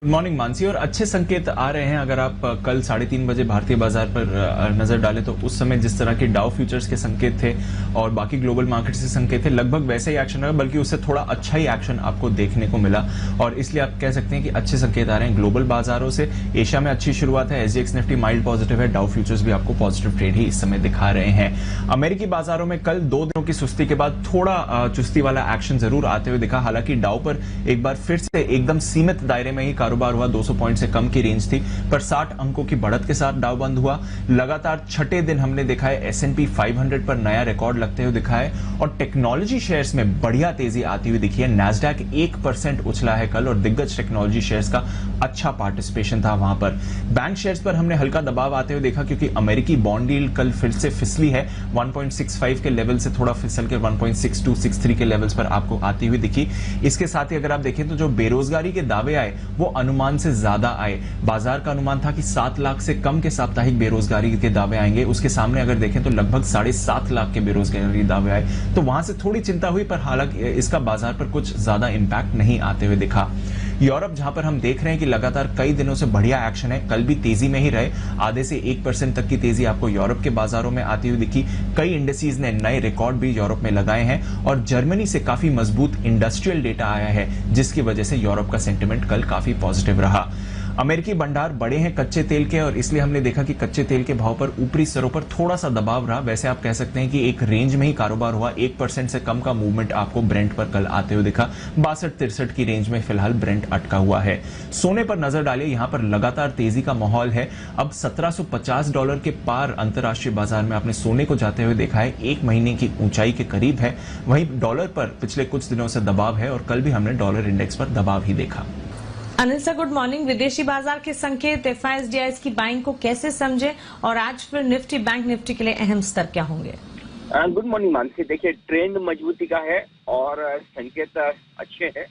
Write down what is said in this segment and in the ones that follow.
Good morning Mansi. और अच्छे संकेत आ रहे हैं। अगर आप कल 3:30 बजे भारतीय बाजार पर नजर डालें तो उस समय जिस तरह के डाउ फ्यूचर्स के संकेत थे और बाकी ग्लोबल मार्केट से संकेत थे, लगभग वैसे ही एक्शन रहा, बल्कि उससे थोड़ा अच्छा ही एक्शन आपको देखने को मिला। और इसलिए आप कह सकते हैं कि अच्छे संकेत आ रहे हैं ग्लोबल बाजारों से। एशिया में अच्छी शुरुआत है, एसजीएक्स निफ्टी माइल्ड पॉजिटिव है, डाउ फ्यूचर्स भी आपको पॉजिटिव ट्रेड ही इस समय दिखा रहे हैं। अमेरिकी बाजारों में कल 2 दिनों की सुस्ती के बाद थोड़ा चुस्ती वाला एक्शन जरूर आते हुए दिखा। हालांकि डाउ पर एक बार फिर से एकदम सीमित दायरे में ही कारोबार हुआ, 200 पॉइंट से कम की रेंज थी, पर 60 अंकों की बढ़त के साथ डाउ बंद हुआ। लगातार छठे दिन हमने देखा है S&P 500 पर नया रिकॉर्ड लगते हुए दिखा है और टेक्नोलॉजी शेयर्स में बढ़िया तेजी आती हुई दिखी है। नैस्डैक 1% उछला है कल और दिग्गज टेक्नोलॉजी शेयर्स का अच्छा पार्टिसिपेशन था वहां पर। बैंक शेयर्स पर हमने हल्का दबाव आते हुए देखा क्योंकि अमेरिकी बॉन्ड यील्ड कल फिर से फिसली है, 1.65 के लेवल से थोड़ा फिसल के 1.6263 के लेवल्स पर आपको आती हुई दिखी। इसके साथ ही अगर आप देखें तो जो बेरोजगारी के दावे आए वो अनुमान से ज्यादा आए। बाजार का अनुमान था कि 7 लाख से कम के साप्ताहिक बेरोजगारी के दावे आएंगे, उसके सामने अगर देखें तो लगभग 7.5 लाख के बेरोजगारी दावे आए, तो वहां से थोड़ी चिंता हुई, पर हालांकि इसका बाजार पर कुछ ज्यादा इंपैक्ट नहीं आते हुए दिखा। यूरोप जहां पर हम देख रहे हैं कि लगातार कई दिनों से बढ़िया एक्शन है, कल भी तेजी में ही रहे, आधे से 1% तक की तेजी आपको यूरोप के बाजारों में आती हुई दिखी। कई इंडेसीज ने नए रिकॉर्ड भी यूरोप में लगाए हैं और जर्मनी से काफी मजबूत इंडस्ट्रियल डेटा आया है, जिसकी वजह से यूरोप का सेंटिमेंट कल काफी पॉजिटिव रहा। अमेरिकी भंडार बड़े हैं कच्चे तेल के और इसलिए हमने देखा कि कच्चे तेल के भाव पर ऊपरी स्तरों पर थोड़ा सा दबाव रहा। वैसे आप कह सकते हैं कि एक रेंज में ही कारोबार हुआ, 1% से कम का मूवमेंट आपको ब्रेंट पर कल आते हुए दिखा। 62-63 की रेंज में फिलहाल ब्रेंट अटका हुआ है। सोने पर नजर डालिए, यहां पर लगातार तेजी का माहौल है। अब $1750 के पार अंतरराष्ट्रीय बाजार में आपने सोने को जाते हुए देखा है, 1 महीने की ऊंचाई के करीब है। वहीं डॉलर पर पिछले कुछ दिनों से दबाव है और कल भी हमने डॉलर इंडेक्स पर दबाव ही देखा। Anil sir, good morning. विदेशी बाजार के संकेत, FIS की बाइंग को कैसे समझे और आज फिर निफ्टी बैंक निफ्टी के लिए अहम स्तर क्या होंगे? Good morning Mansi. देखिए, ट्रेंड मजबूती का है और संकेत अच्छे हैं।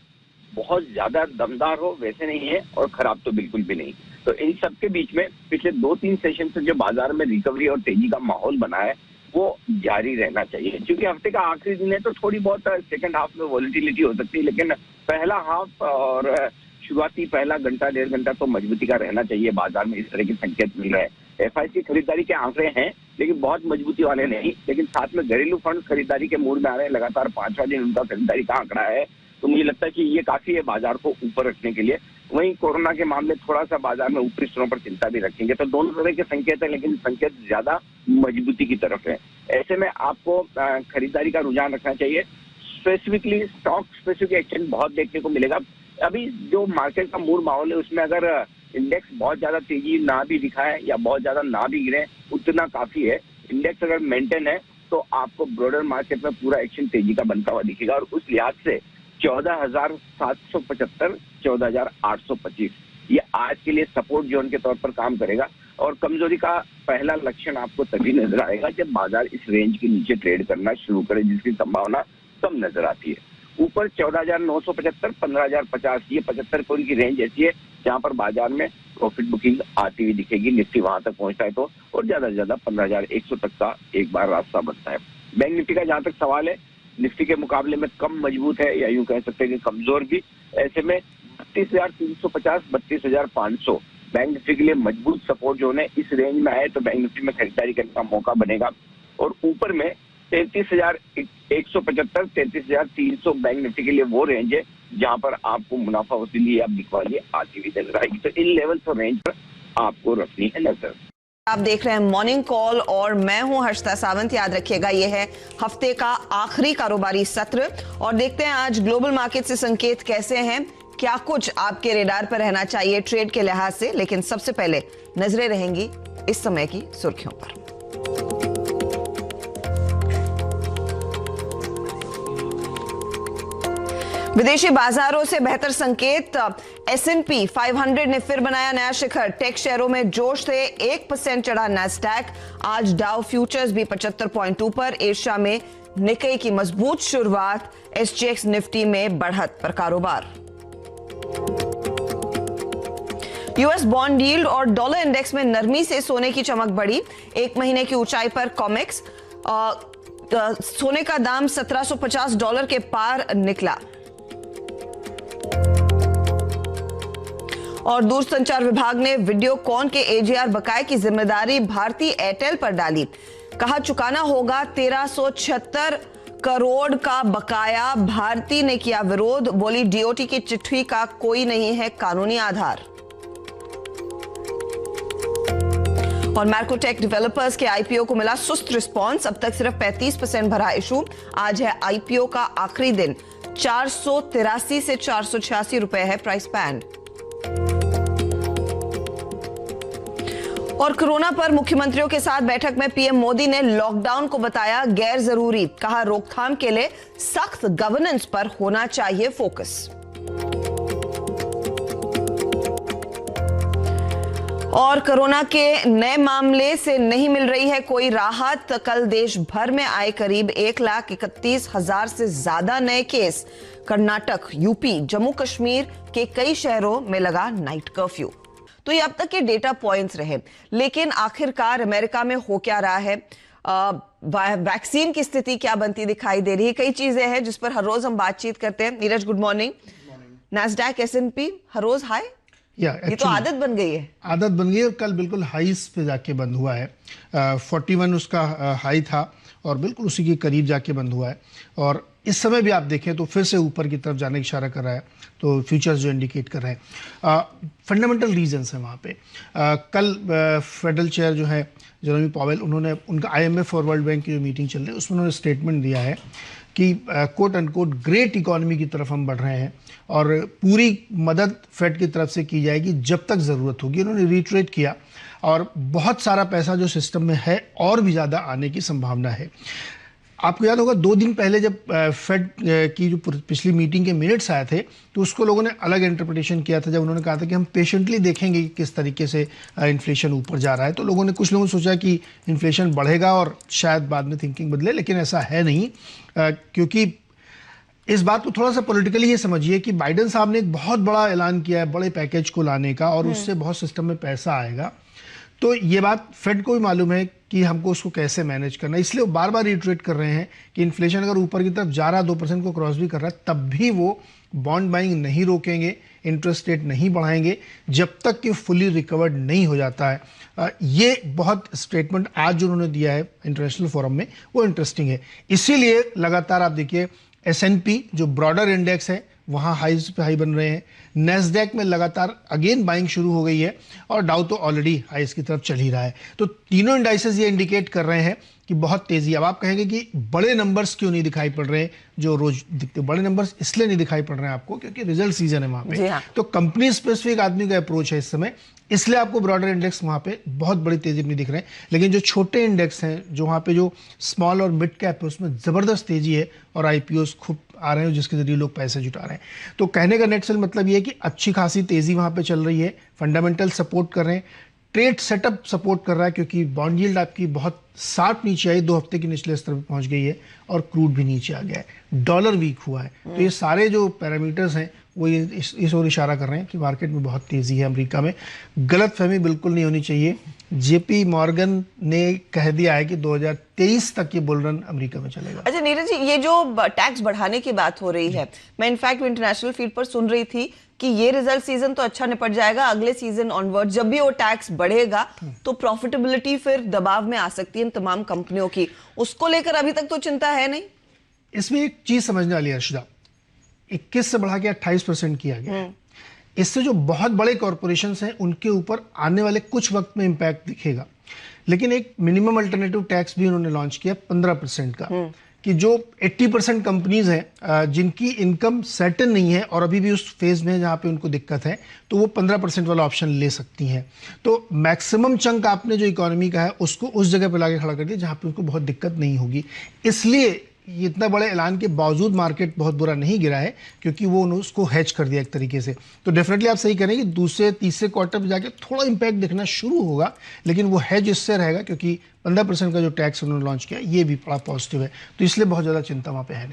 बहुत ज्यादा दमदार हो वैसे नहीं है और खराब तो बिल्कुल भी नहीं। तो इन सब के बीच में पिछले 2-3 सेशन से जो बाजार में रिकवरी और तेजी का माहौल बना है वो जारी रहना चाहिए। क्योंकि हफ्ते का आखिरी दिन है तो थोड़ी बहुत सेकंड हाफ में वॉलिटिलिटी हो सकती है, लेकिन पहला हाफ और शुरुआती पहला घंटा 1.5 घंटा तो मजबूती का रहना चाहिए। बाजार में इस तरह के संकेत मिल रहे हैं। FIS की खरीदारी के आंकड़े हैं लेकिन बहुत मजबूती वाले नहीं, लेकिन साथ में घरेलू फंड खरीदारी के मूड में आ रहे हैं। लगातार 5वां दिन उनका खरीदारी का आंकड़ा है, तो मुझे लगता है कि ये काफी है बाजार को ऊपर रखने के लिए। वहीं कोरोना के मामले थोड़ा सा बाजार में ऊपरी स्तरों पर चिंता भी रखेंगे। तो दोनों तरह के संकेत है, लेकिन संकेत ज्यादा मजबूती की तरफ है। ऐसे में आपको खरीदारी का रुझान रखना चाहिए। स्पेसिफिकली स्टॉक स्पेसिफिक एक्शन बहुत देखने को मिलेगा। अभी जो मार्केट का मूड माहौल है उसमें अगर इंडेक्स बहुत ज्यादा तेजी ना भी दिखाए या बहुत ज्यादा ना भी गिरे, उतना काफी है। इंडेक्स अगर मेंटेन है तो आपको ब्रॉडर मार्केट में पूरा एक्शन तेजी का बनता हुआ दिखेगा और उस लिहाज से 14,775, 14,825 ये आज के लिए सपोर्ट जोन के तौर पर काम करेगा। और कमजोरी का पहला लक्षण आपको तभी नजर आएगा जब बाजार इस रेंज के नीचे ट्रेड करना शुरू करे, जिसकी संभावना कम नजर आती है। ऊपर 14,975, 15,050, ये 75 पॉइंट की रेंज ऐसी है जहां पर बाजार में प्रॉफिट बुकिंग आती हुई दिखेगी। निफ्टी वहां तक पहुंचता है तो, और ज्यादा से ज्यादा 15,100 तक का एक बार रास्ता बनता है। बैंक निफ्टी का जहां तक सवाल है, निफ्टी के मुकाबले में कम मजबूत है या यूं कह सकते हैं कि कमजोर भी। ऐसे में 32,350, 32,500 बैंक निफ्टी के लिए मजबूत सपोर्ट जोन है। इस रेंज में आए तो बैंक निफ्टी में खरीदारी करने का मौका बनेगा। और ऊपर में 33,175, 33,300 बैंक निफ्टी के लिए वो रेंज है जहां पर आपको मुनाफा वसूली या बिकवाली आती हुई नजर आएगी। तो इन लेवल्स और रेंज पर आपको रखनी है नजर। आप देख रहे हैं मॉर्निंग कॉल और मैं हूं हर्षिता सावंत। याद रखिएगा ये है हफ्ते का आखिरी कारोबारी सत्र और देखते हैं आज ग्लोबल मार्केट से संकेत कैसे हैं, क्या कुछ आपके रेडार पर रहना चाहिए ट्रेड के लिहाज से। लेकिन सबसे पहले नजरें रहेंगी इस समय की सुर्खियों पर। विदेशी बाजारों से बेहतर संकेत, S&P 500 ने फिर बनाया नया शिखर। टेक शेयरों में जोश थे, 1% चढ़ा नैस्डैक। आज डाउ फ्यूचर्स भी 75 पॉइंट ऊपर। एशिया में निक्केई की मजबूत शुरुआत, SGX निफ्टी में बढ़त पर कारोबार। यूएस बॉन्ड यील्ड और डॉलर इंडेक्स में नरमी से सोने की चमक बढ़ी, 1 महीने की ऊंचाई पर कॉमेक्स। सोने का दाम $1750 के पार निकला। और दूरसंचार विभाग ने वीडियोकॉन के एजीआर बकाये की जिम्मेदारी भारती एयरटेल पर डाली। कहा चुकाना होगा 1376 करोड़ का बकाया। भारती ने किया विरोध, बोली डीओटी की चिट्ठी का कोई नहीं है कानूनी आधार। और मैक्रोटेक डेवलपर्स के आईपीओ को मिला सुस्त रिस्पांस, अब तक सिर्फ 35% भरा इशू। आज है आईपीओ का आखिरी दिन। 483 से 486 रुपए है प्राइस बैंड। और कोरोना पर मुख्यमंत्रियों के साथ बैठक में पीएम मोदी ने लॉकडाउन को बताया गैर जरूरी। कहा रोकथाम के लिए सख्त गवर्नेंस पर होना चाहिए फोकस। और कोरोना के नए मामले से नहीं मिल रही है कोई राहत। कल देश भर में आए करीब 1,31,000 से ज्यादा नए केस। कर्नाटक, यूपी, जम्मू कश्मीर के कई शहरों में लगा नाइट कर्फ्यू। तो ये अब तक के डेटा पॉइंट्स रहे, लेकिन आखिरकार अमेरिका में हो क्या रहा है, वैक्सीन की स्थिति क्या बनती दिखाई दे रही है, कई चीजें हैं जिस पर हर रोज हम बातचीत करते हैं। Neeraj, good morning. नैस्डैक, एस&पी हर रोज हाई, ये तो आदत बन गई है। आदत बन गई है। कल बिल्कुल हाईस पे जाके बंद हुआ है। 41 उसका हाई था और बिल्कुल उसी के करीब जाके बंद हुआ है। और इस समय भी आप देखें तो फिर से ऊपर की तरफ जाने की इशारा कर रहा है। तो फ्यूचर्स जो इंडिकेट कर रहे हैं, फंडामेंटल रीजंस हैं वहाँ पे। कल फेडरल चेयर जो है जेरोमी पावेल, उन्होंने उनका IMF और वर्ल्ड बैंक की जो मीटिंग चल रही है उसमें उन्होंने स्टेटमेंट दिया है कि कोट अनकोट ग्रेट इकोनॉमी की तरफ हम बढ़ रहे हैं और पूरी मदद फेड की तरफ से की जाएगी जब तक ज़रूरत होगी। उन्होंने रिट्रेट किया और बहुत सारा पैसा जो सिस्टम में है और भी ज़्यादा आने की संभावना है। आपको याद होगा 2 दिन पहले जब फेड की जो पिछली मीटिंग के मिनट्स आए थे तो उसको लोगों ने अलग इंटरप्रिटेशन किया था, जब उन्होंने कहा था कि हम पेशेंटली देखेंगे कि किस तरीके से इन्फ्लेशन ऊपर जा रहा है। तो कुछ लोगों ने सोचा कि इन्फ्लेशन बढ़ेगा और शायद बाद में थिंकिंग बदले, लेकिन ऐसा है नहीं। क्योंकि इस बात को थोड़ा सा पॉलिटिकली ये समझिए कि बाइडेन साहब ने एक बहुत बड़ा ऐलान किया है बड़े पैकेज को लाने का और उससे बहुत सिस्टम में पैसा आएगा। तो ये बात फेड को भी मालूम है कि हमको उसको कैसे मैनेज करना है, इसलिए वो बार बार रिट्रेट कर रहे हैं कि इन्फ्लेशन अगर ऊपर की तरफ जा रहा है, 2% को क्रॉस भी कर रहा है, तब भी वो बॉन्ड बाइंग नहीं रोकेंगे, इंटरेस्ट रेट नहीं बढ़ाएंगे जब तक कि फुली रिकवर्ड नहीं हो जाता है। ये बहुत स्टेटमेंट आज जो उन्होंने दिया है इंटरनेशनल फोरम में वो इंटरेस्टिंग है। इसीलिए लगातार आप देखिए S&P जो ब्रॉडर इंडेक्स है वहाँ हाईज पे हाई बन रहे हैं। नैस्डैक में लगातार अगेन बाइंग शुरू हो गई है और डाउ तो ऑलरेडी हाईज की तरफ चल ही रहा है। तो तीनों इंडाइसेस ये इंडिकेट कर रहे हैं कि बहुत तेजी। अब आप कहेंगे कि बड़े नंबर्स क्यों नहीं दिखाई पड़ रहे हैं जो रोज दिखते। बड़े नंबर्स इसलिए नहीं दिखाई पड़ रहे हैं आपको क्योंकि रिजल्ट सीजन है वहाँ पे। तो कंपनी स्पेसिफिक आदमी का अप्रोच है इस समय, इसलिए आपको ब्रॉडर इंडेक्स वहाँ पे बहुत बड़ी तेजी नहीं दिख रहे हैं। लेकिन जो छोटे इंडेक्स हैं, जो वहाँ पे जो स्मॉल और मिड कैप है, उसमें ज़बरदस्त तेजी है और IPOs खूब आ रहे हैं जिसके जरिए लोग पैसे जुटा रहे हैं। तो कहने का नेट सेल मतलब ये है कि अच्छी खासी तेजी वहाँ पे चल रही है। फंडामेंटल सपोर्ट कर रहे हैं, ट्रेड सेटअप सपोर्ट कर रहा है क्योंकि बॉन्ड यील्ड आपकी बहुत शार्प नीचे आई, 2 हफ्ते के निचले स्तर पर पहुंच गई है और क्रूड भी नीचे आ गया है, डॉलर वीक हुआ है। तो ये सारे जो पैरामीटर्स हैं वो ये इस ओर इशारा कर रहे हैं कि मार्केट में बहुत तेजी है। अमेरिका में गलतफहमी बिल्कुल नहीं होनी चाहिए। JP मॉर्गन ने कह दिया है कि 2023 तक ये बुल रन अमेरिका में चलेगा। अच्छा नीरज जी, ये जो टैक्स बढ़ाने की बात हो रही है, मैं इनफैक्ट इंटरनेशनल फीड पर सुन रही थी कि ये रिजल्ट सीजन तो अच्छा निपट जाएगा, अगले सीजन ऑनवर्ड जब भी वो टैक्स बढ़ेगा तो प्रॉफिटेबिलिटी फिर दबाव में आ सकती है इन तमाम कंपनियों की। उसको लेकर अभी तक तो चिंता है नहीं। इसमें एक चीज समझने वाली है अर्शदा, 21 से बढ़ा के 28% किया गया। इससे जो बहुत बड़े कॉरपोरेशंस हैं उनके ऊपर आने वाले कुछ वक्त में इंपैक्ट दिखेगा। लेकिन एक मिनिमम अल्टरनेटिव टैक्स भी उन्होंने लॉन्च किया 15% का, कि जो 80% कंपनीज हैं जिनकी इनकम सर्टेन नहीं है और अभी भी उस फेज में जहाँ पे उनको दिक्कत है, तो वो 15% वाला ऑप्शन ले सकती हैं। तो मैक्सिमम चंक आपने जो इकोनॉमी का है उसको उस जगह पे लाके खड़ा कर दिया जहाँ पे उनको बहुत दिक्कत नहीं होगी। इसलिए ये इतना बड़े ऐलान के बावजूद मार्केट बहुत बुरा नहीं गिरा है क्योंकि वो उसको हैच कर दिया एक तरीके से। तो डेफिनेटली आप सही करें कि दूसरे तीसरे क्वार्टर में जाके थोड़ा इंपैक्ट दिखना शुरू होगा, लेकिन वो हैज इससे रहेगा क्योंकि 15% का जो टैक्स उन्होंने लॉन्च किया ये भी बड़ा पॉजिटिव है। तो इसलिए बहुत ज़्यादा चिंता वहाँ पे है नहीं।